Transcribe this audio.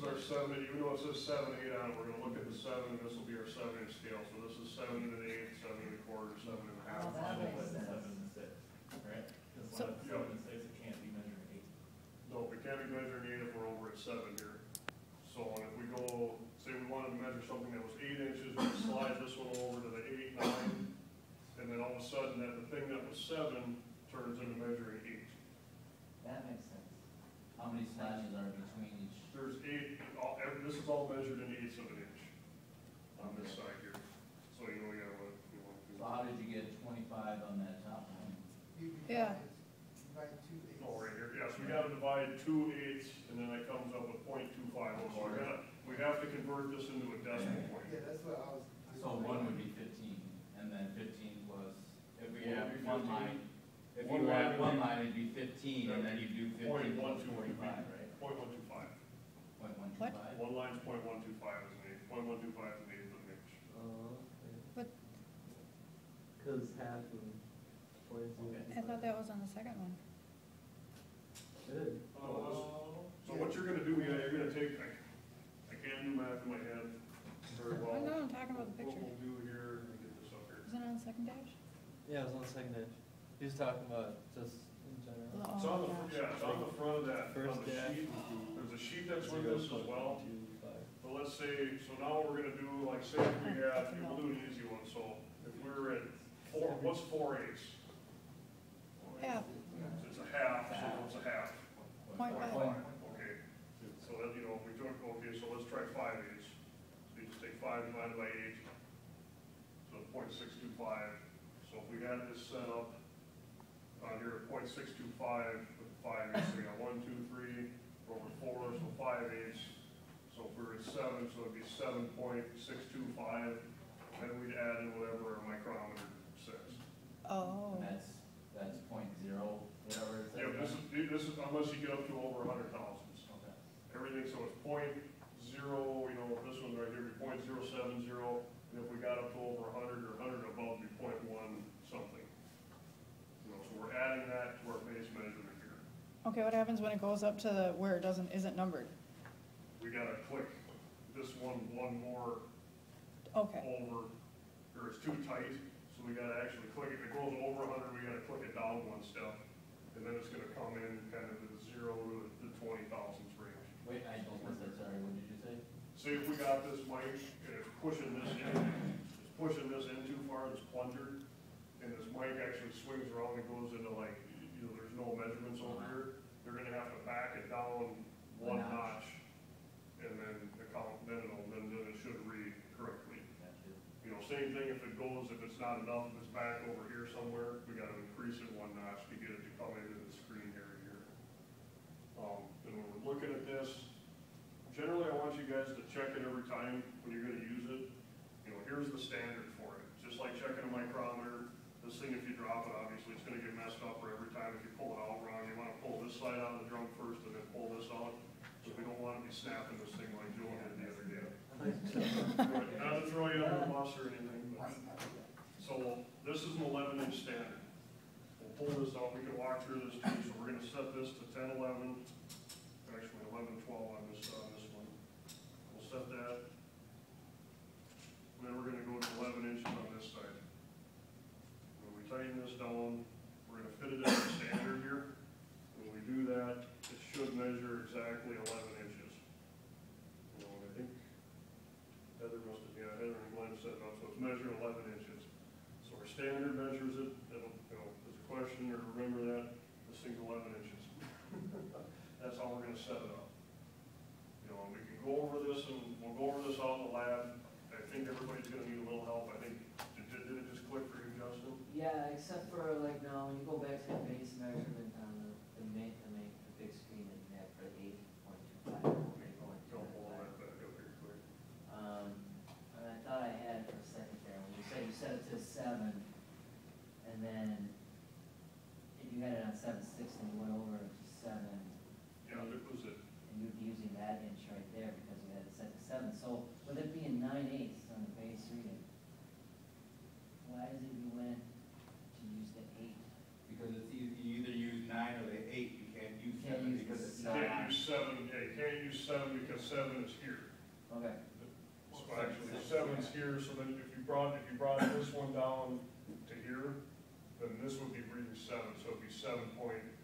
our 7, even though it says 7/8 on it, we're gonna look at the 7, and this will be our 7-inch scale. So this is 7 1/8, 7 1/4, 7 1/2. That makes sense. 7 and 6, right? Because So- one at 7 and 6, it can't be measuring 8. No, we can't be measuring 8 if we're over at 7 here. So if we go, say we wanted to measure something that was 8 inches, we could slide this one over to the 8, 9, and then all of a sudden that the thing that was 7 turns into measuring 8. That makes sense. How many slashes are between each? There's 8, this is all measured in 1/8 of an inch on this side here. So you know we got what you want to do. So how did you get 25 on that top one? Yeah. Divide 2/8. Oh, right here, yes, we gotta divide 2/8, and then that comes up with 0.25. So we have to convert this into a decimal point. Yeah, that's what I was. So 1 would be 15, and then 15 plus, if we One have would be one 15. line, if One you line had would one be- line, it'd be 15, and then you do 15 plus 0.12 would be 45, right? 0.125. 0.125? One line's 0.125 is an 8, 0.125 is an 1/8 of an inch. Oh, But because half of points. I thought that was on the second one. Good. So what you're gonna do, yeah, you're gonna take, I can't do math in my head very well. Oh, no, I'm talking about the What picture. we'll do here, let me get this up here. Is it on the second page? Yeah, it was on the second edge. He was talking about just in general. It's on the, Oh, yeah, it's on the front of that, First on the dash sheet. would be There's a sheet that's with this as well. 0.125. But let's say, so now what we're gonna do, like say if we had, we'll do an easy one, so if we were at 4, what's 4/8? Half. So it's a half, so what's a half? 0.5. Okay, so that, you know, if we took, okay, so let's try 5/8. So you just take 5 divided by 8, so 0.625. So if we had this set up on here at 0.625 with 5/8, so we got 1, 2, 3, over 4, so 5/8. So if we were at 7, so it'd be 7.625, then we'd add in whatever our micrometer says. Oh. And that's 0.0, whatever it says. Yeah, this is unless you get up to over 100 thousandths. Okay. Everything, so it's 0.0, you know, this one right here would be 0.070, and if we got up to over 100 or 100 above, it'd be 0.1 something. You know, so we're adding that to our base measurement here. Okay, what happens when it goes up to the, where it isn't numbered? We gotta click this one more Okay, over, or it's too tight, so we gotta actually click it. If it goes over 100, we gotta click it down one step, and then it's gonna come in kind of the 0 to the 20 thousandths range. Wait, I don't miss that, sorry, what did you say? Say if we got this mic and it's pushing this in too far, this plunger, and this mic actually swings around and goes into like, you know, there's no measurements over here, they're gonna have to back it down one notch, and then the count, then it should read correctly. Gotcha. You know, same thing if it goes, if it's not enough, if it's back over here somewhere, we gotta increase it one notch to get it to come into the screen area here. And when we're looking at this, generally I want you guys to check it every time when you're gonna use it. You know, here's the standard for it. Just like checking a micrometer, this thing, if you drop it, obviously it's gonna get messed up, or every time if you pull it out wrong, you wanna pull this side out of the drum first and then pull this out. So we don't wanna be snapping this thing like Joe did the other day. Not to throw you under the bus or anything, but. So this is an 11-inch standard. We'll pull this out, we can walk through this too. So we're gonna set this to 10, 11, actually 11, 12 on this one. We'll set that. And then we're gonna go to 11 inches on this side. When we tighten this down, we're gonna fit it in the standard here. When we do that, it should measure exactly 11 inches. You know, and I think Heather must have, yeah, Heather and Glenn said, no, so it's measured 11 inches. So our standard measures it, it'll, you know, there's a question, or remember that, this thing's 11 inches. That's how we're gonna set it up. You know, and we can go over this, and we'll go over this out in the lab. I think everybody's gonna need a little help. I think, did it just click for you, Justin? Yeah, except for like now, when you go back to the base measurement on the big screen that you have for 8.25. Don't pull that back up here quick. And I thought I had it for a second there, when you said you set it to 7, and then if you had it on 7.6 and you went over to 7. Yeah, that was it. And you'd be using that inch right there because you had it set to 7. So with it being 9/8 on the base reading, why is it you went to use the 8? Because it's you either use 9 or the 8, you can't use Can't 7 use because it's the You not. can't use 7, yeah, you can't use 7 because because 7 is here. Okay, So actually, 7's here, so then if you brought this one down to here, then this would be reading 7, so it'd be 7.8